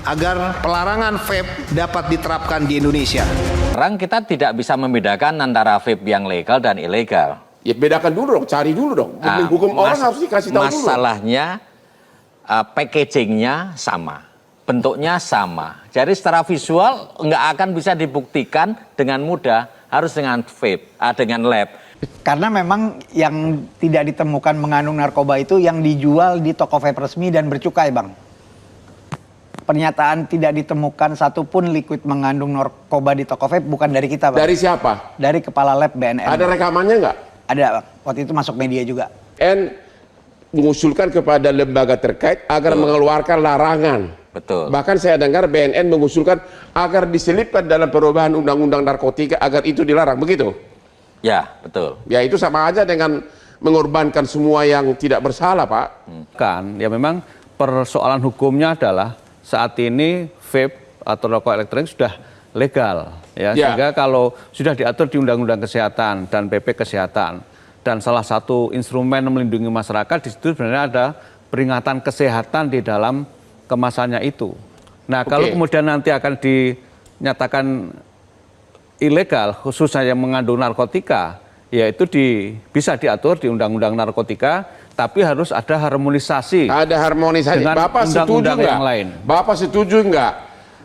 agar pelarangan vape dapat diterapkan di Indonesia. Sekarang kita tidak bisa membedakan antara vape yang legal dan ilegal. Ya bedakan dulu dong, cari dulu dong. Hukum orang harus dikasih tahu dulu. Masalahnya packagingnya sama, bentuknya sama. Jadi secara visual nggak akan bisa dibuktikan dengan mudah, harus dengan vape, dengan lab. Karena memang yang tidak ditemukan mengandung narkoba itu yang dijual di toko vape resmi dan bercukai, Bang. Pernyataan tidak ditemukan satupun liquid mengandung narkoba di toko vape bukan dari kita, Bang. Dari siapa? Dari Kepala Lab BNN. Ada rekamannya nggak? Ada, Bang. Waktu itu masuk media juga. Mengusulkan kepada lembaga terkait agar mengeluarkan larangan. Betul. Bahkan saya dengar BNN mengusulkan agar diselipkan dalam perubahan undang-undang narkotika agar itu dilarang, begitu? Ya, betul. Ya itu sama aja dengan mengorbankan semua yang tidak bersalah, Pak. Kan, ya memang persoalan hukumnya adalah saat ini vape atau rokok elektronik sudah legal, ya. Sehingga kalau sudah diatur di Undang-Undang Kesehatan dan PP Kesehatan, dan salah satu instrumen melindungi masyarakat di situ sebenarnya ada peringatan kesehatan di dalam kemasannya itu. Nah, kalau kemudian nanti akan dinyatakan ilegal, khususnya yang mengandung narkotika, yaitu bisa diatur di Undang-Undang Narkotika, tapi harus ada harmonisasi. Ada harmonisasi. Dengan Bapak setuju undang-undang nggak? yang lain. Bapak setuju nggak?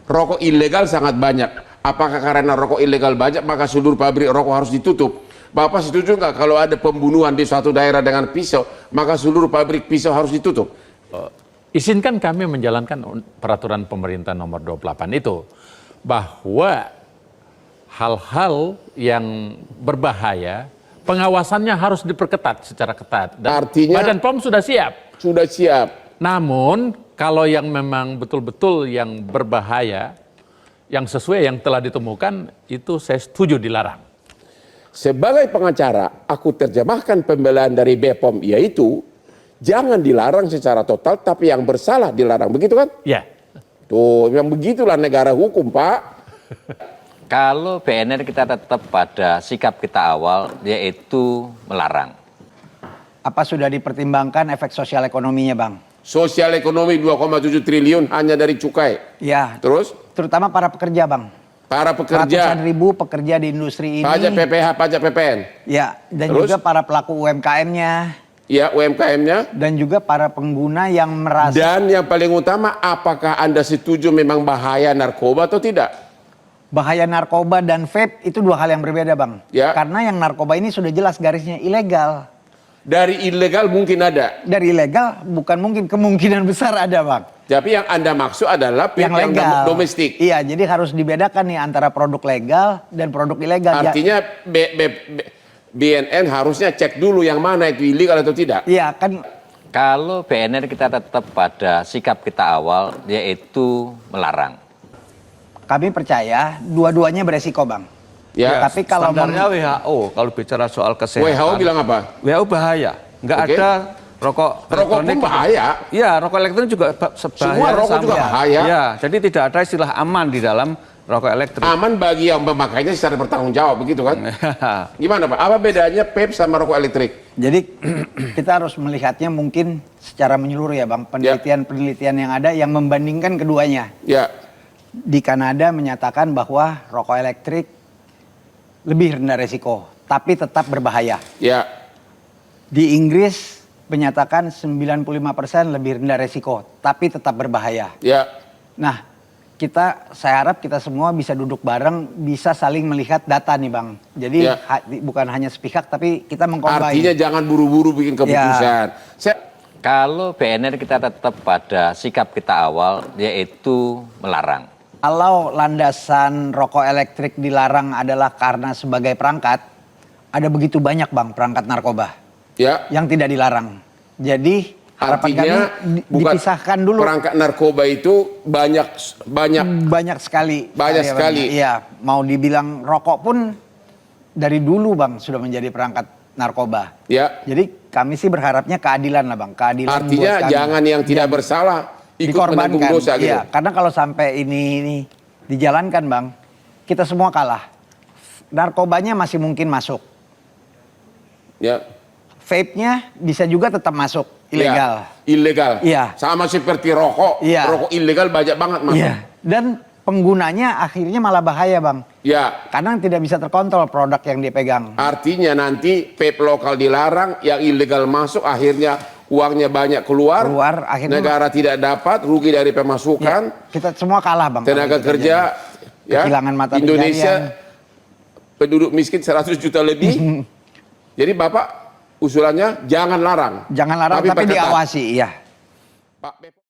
Rokok ilegal sangat banyak. Apakah karena rokok ilegal banyak maka seluruh pabrik rokok harus ditutup? Bapak setuju nggak kalau ada pembunuhan di suatu daerah dengan pisau maka seluruh pabrik pisau harus ditutup? Izinkan kami menjalankan peraturan pemerintah nomor 28 itu, bahwa hal-hal yang berbahaya pengawasannya harus diperketat secara ketat. Dan artinya Badan POM sudah siap. Sudah siap. Namun kalau yang memang betul-betul yang berbahaya, yang sesuai yang telah ditemukan, itu saya setuju dilarang. Sebagai pengacara, aku terjemahkan pembelaan dari BPOM, yaitu jangan dilarang secara total, tapi yang bersalah dilarang. Begitu kan? Ya. Tuh, yang begitulah negara hukum, Pak. Kalau BNN kita tetap pada sikap kita awal, yaitu melarang. Apa sudah dipertimbangkan efek sosial ekonominya, Bang? Sosial ekonomi 2,7 triliun hanya dari cukai. Ya. Terus? Terutama para pekerja, Bang. Para pekerja. Ratusan ribu pekerja di industri ini. Pajak PPH, pajak PPN. Ya, dan Terus? juga para pelaku UMKM-nya. Ya, UMKM-nya. Dan juga para pengguna yang merasa. Dan yang paling utama, apakah Anda setuju memang bahaya narkoba atau tidak? Bahaya narkoba dan vape itu dua hal yang berbeda, Bang. Ya. Karena yang narkoba ini sudah jelas garisnya ilegal. Dari ilegal mungkin ada. Dari ilegal bukan mungkin, kemungkinan besar ada, Bang. Tapi yang Anda maksud adalah Yang legal. domestik. Iya, jadi harus dibedakan nih antara produk legal dan produk ilegal. Artinya BNN harusnya cek dulu yang mana itu ilegal atau tidak. Iya, kan. Kalau BNN kita tetap pada sikap kita awal, yaitu melarang. Kami percaya dua-duanya beresiko, Bang. Ya. Tapi kalau Standarnya WHO kalau bicara soal kesehatan. WHO bilang apa? WHO bahaya. Nggak ada rokok Rokok pun bahaya. Iya, rokok elektronik juga Semua rokok juga bahaya. Iya, jadi tidak ada istilah aman di dalam rokok elektrik. Aman bagi yang memakainya secara bertanggung jawab, begitu kan? Gimana, Pak? Apa bedanya vape sama rokok elektrik? Jadi kita harus melihatnya mungkin secara menyeluruh ya, Bang. Penelitian-penelitian yang ada yang membandingkan keduanya. Ya. Di Kanada menyatakan bahwa rokok elektrik lebih rendah resiko, tapi tetap berbahaya. Ya. Di Inggris menyatakan 95% lebih rendah resiko, tapi tetap berbahaya. Ya. Nah, saya harap kita semua bisa duduk bareng, bisa saling melihat data nih, Bang. Jadi bukan hanya sepihak, tapi kita mengcombine. Artinya jangan buru-buru bikin keputusan. Kalau BNN kita tetap pada sikap kita awal, yaitu melarang. Kalau landasan rokok elektrik dilarang adalah karena sebagai perangkat, ada begitu banyak, Bang, perangkat narkoba yang tidak dilarang. Jadi harapan kami dipisahkan dulu. Perangkat narkoba itu banyak sekali. Banyak sekali. Iya, mau dibilang rokok pun dari dulu, Bang, sudah menjadi perangkat narkoba. Ya. Jadi kami sih berharapnya keadilan lah, Bang. Keadilan. Artinya jangan yang tidak bersalah ikut menanggung dosa gitu. Iya, karena kalau sampai ini dijalankan, Bang, kita semua kalah. Narkobanya masih mungkin masuk. Ya. Vape-nya bisa juga tetap masuk. ilegal. Ya, ilegal. Iya. Sama seperti rokok. Iya. Rokok ilegal banyak banget masuk. Iya. Dan penggunanya akhirnya malah bahaya, Bang. Ya. Karena tidak bisa terkontrol produk yang dipegang. Artinya nanti vape lokal dilarang, yang ilegal masuk, akhirnya uangnya banyak keluar, akhirnya negara tidak dapat, rugi dari pemasukan. Ya, kita semua kalah, Bang. Tenaga kerja, ya, kehilangan mata Indonesia penduduk miskin 100 juta lebih. Jadi Bapak usulannya jangan larang. Jangan larang, tapi diawasi, iya. Pak